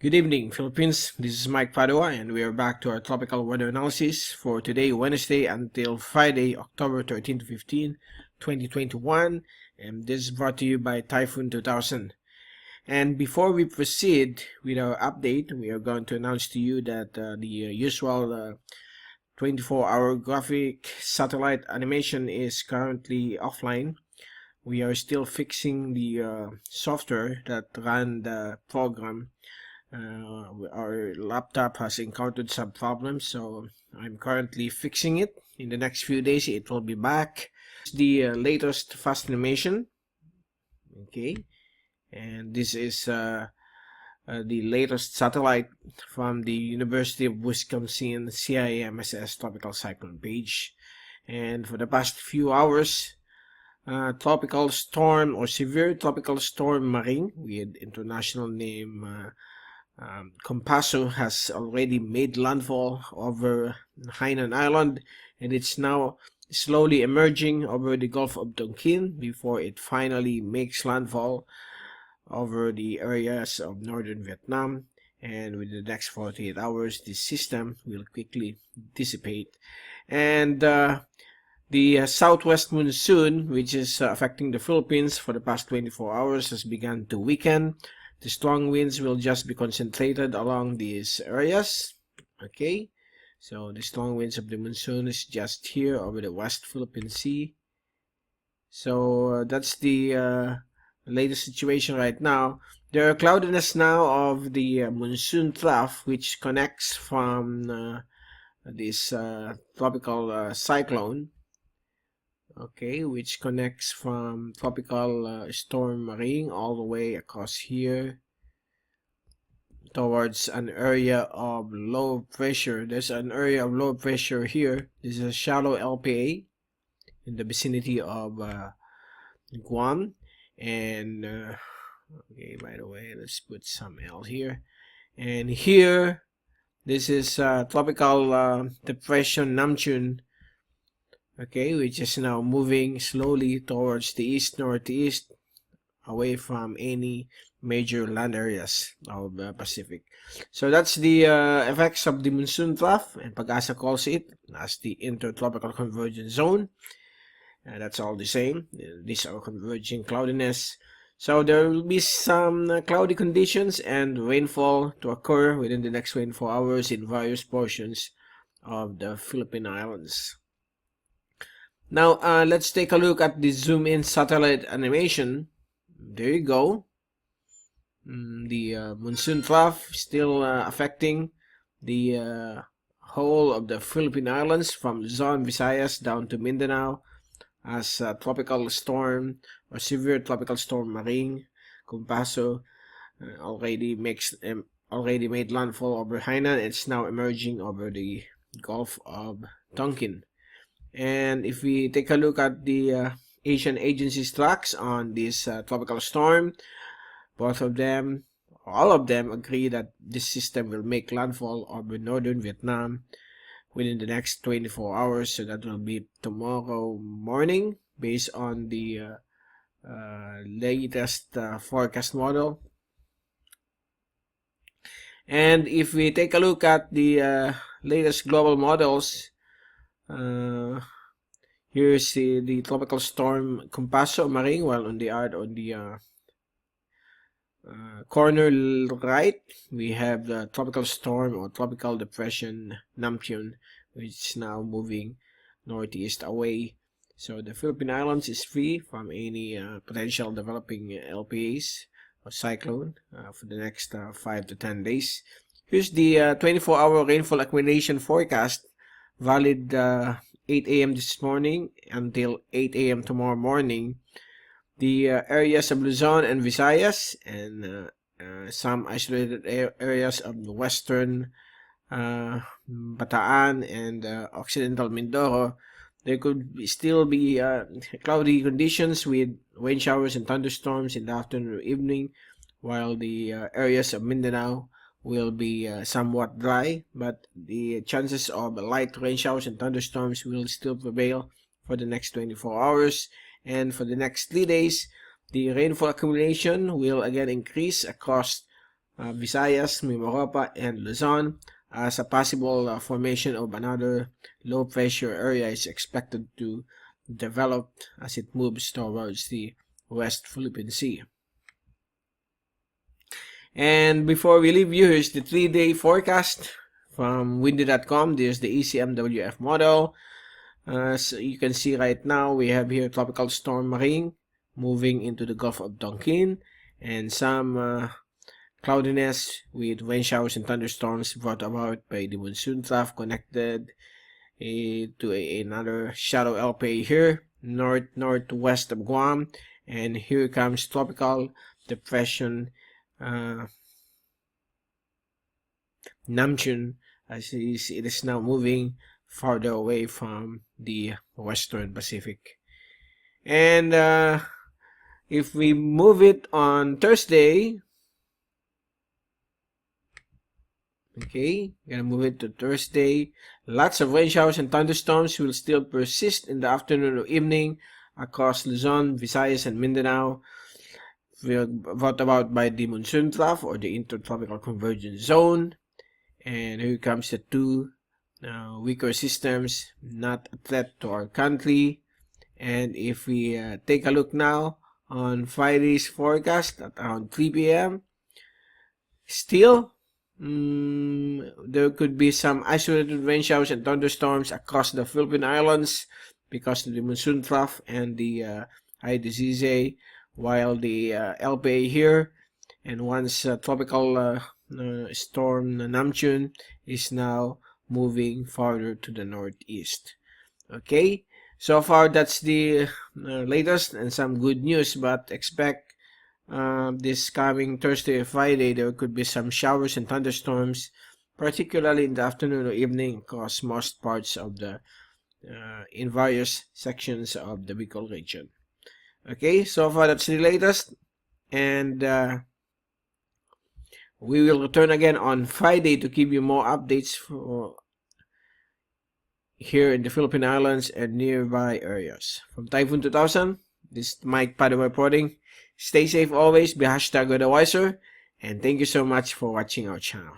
Good evening, Philippines. This is Mike Padua, and we are back to our tropical weather analysis for today, Wednesday, until Friday, October 13 to 15, 2021. And this is brought to you by Typhoon 2000. And before we proceed with our update, we are going to announce to you that the usual 24-hour graphic satellite animation is currently offline. We are still fixing the software that ran the program. Our laptop has encountered some problems, so I'm currently fixing it. In the next few days it will be back. It's the latest fast animation. Okay, and this is the latest satellite from the University of Wisconsin CIMSS Tropical Cyclone page. And for the past few hours, tropical storm or severe tropical storm Maring with international name Compasso has already made landfall over Hainan Island, and it's now slowly emerging over the Gulf of Tonkin before it finally makes landfall over the areas of northern Vietnam. And within the next 48 hours, this system will quickly dissipate. And the southwest monsoon, which is affecting the Philippines for the past 24 hours, has begun to weaken. The strong winds will just be concentrated along these areas. Okay, so the strong winds of the monsoon is just here over the West Philippine Sea. So that's the latest situation right now. There are cloudiness now of the Monsoon Trough, which connects from this tropical cyclone. Okay, which connects from tropical storm Maring all the way across here towards an area of low pressure. There's an area of low pressure here. This is a shallow LPA in the vicinity of Guam. And okay, by the way, let's put some L here. And here, this is tropical depression Namchun. Okay, which is now moving slowly towards the east-northeast, away from any major land areas of the Pacific. So that's the effects of the monsoon trough, and Pag-asa calls it as the intertropical convergence zone. That's all the same. These are converging cloudiness. So there will be some cloudy conditions and rainfall to occur within the next 24 hours in various portions of the Philippine Islands. Now, let's take a look at the zoom-in satellite animation. There you go. The monsoon trough still affecting the whole of the Philippine Islands from Luzon, Visayas down to Mindanao, as tropical storm or severe tropical storm Maring Compasso already made landfall over Hainan. It's now emerging over the Gulf of Tonkin. And if we take a look at the Asian agencies tracks on this tropical storm, all of them agree that this system will make landfall over northern Vietnam within the next 24 hours. So that will be tomorrow morning based on the latest forecast model. And if we take a look at the latest global models, here's the tropical storm Compasso Maring, while on the corner right we have the tropical storm or tropical depression Nampion, which is now moving northeast away. So the Philippine Islands is free from any potential developing LPAs or cyclone for the next 5 to 10 days. Here's the 24-hour rainfall accumulation forecast, valid 8 a.m. this morning until 8 a.m. tomorrow morning. The areas of Luzon and Visayas and some isolated areas of the western Bataan and occidental Mindoro, there could still be cloudy conditions with rain showers and thunderstorms in the afternoon or evening, while the areas of Mindanao will be somewhat dry, but the chances of light rain showers and thunderstorms will still prevail for the next 24 hours. And for the next 3 days, the rainfall accumulation will again increase across Visayas, Mimaropa, and Luzon, as a possible formation of another low pressure area is expected to develop as it moves towards the West Philippine Sea. And before we leave you, here's the 3-day forecast from windy.com. There's the ECMWF model. So you can see right now we have here Tropical Storm Maring moving into the Gulf of Tonkin, and some cloudiness with rain showers and thunderstorms brought about by the Monsoon Trough connected to another shallow LPA here, northwest of Guam. And here comes Tropical Depression Namjoon, as it is now moving farther away from the Western Pacific. And if we move it on Thursday, okay, gonna move it to Thursday. Lots of rain showers and thunderstorms will still persist in the afternoon or evening across Luzon, Visayas, and Mindanao, brought about by the Monsoon Trough or the Intertropical Convergence Zone. And here comes the two weaker systems, not a threat to our country. And if we take a look now on Friday's forecast at around 3 p.m., still there could be some isolated rain showers and thunderstorms across the Philippine Islands because of the Monsoon Trough and the ITCZ, while the LPA here, and once tropical storm Namjoon is now moving farther to the northeast. Okay, so far that's the latest and some good news, but expect this coming Thursday or Friday there could be some showers and thunderstorms, particularly in the afternoon or evening across most parts of the in various sections of the Bicol region. Okay, so far that's the latest, and we will return again on Friday to give you more updates for here in the Philippine Islands and nearby areas. From Typhoon 2000, this is Mike Padua reporting. Stay safe always, be #weatherwiser, and thank you so much for watching our channel.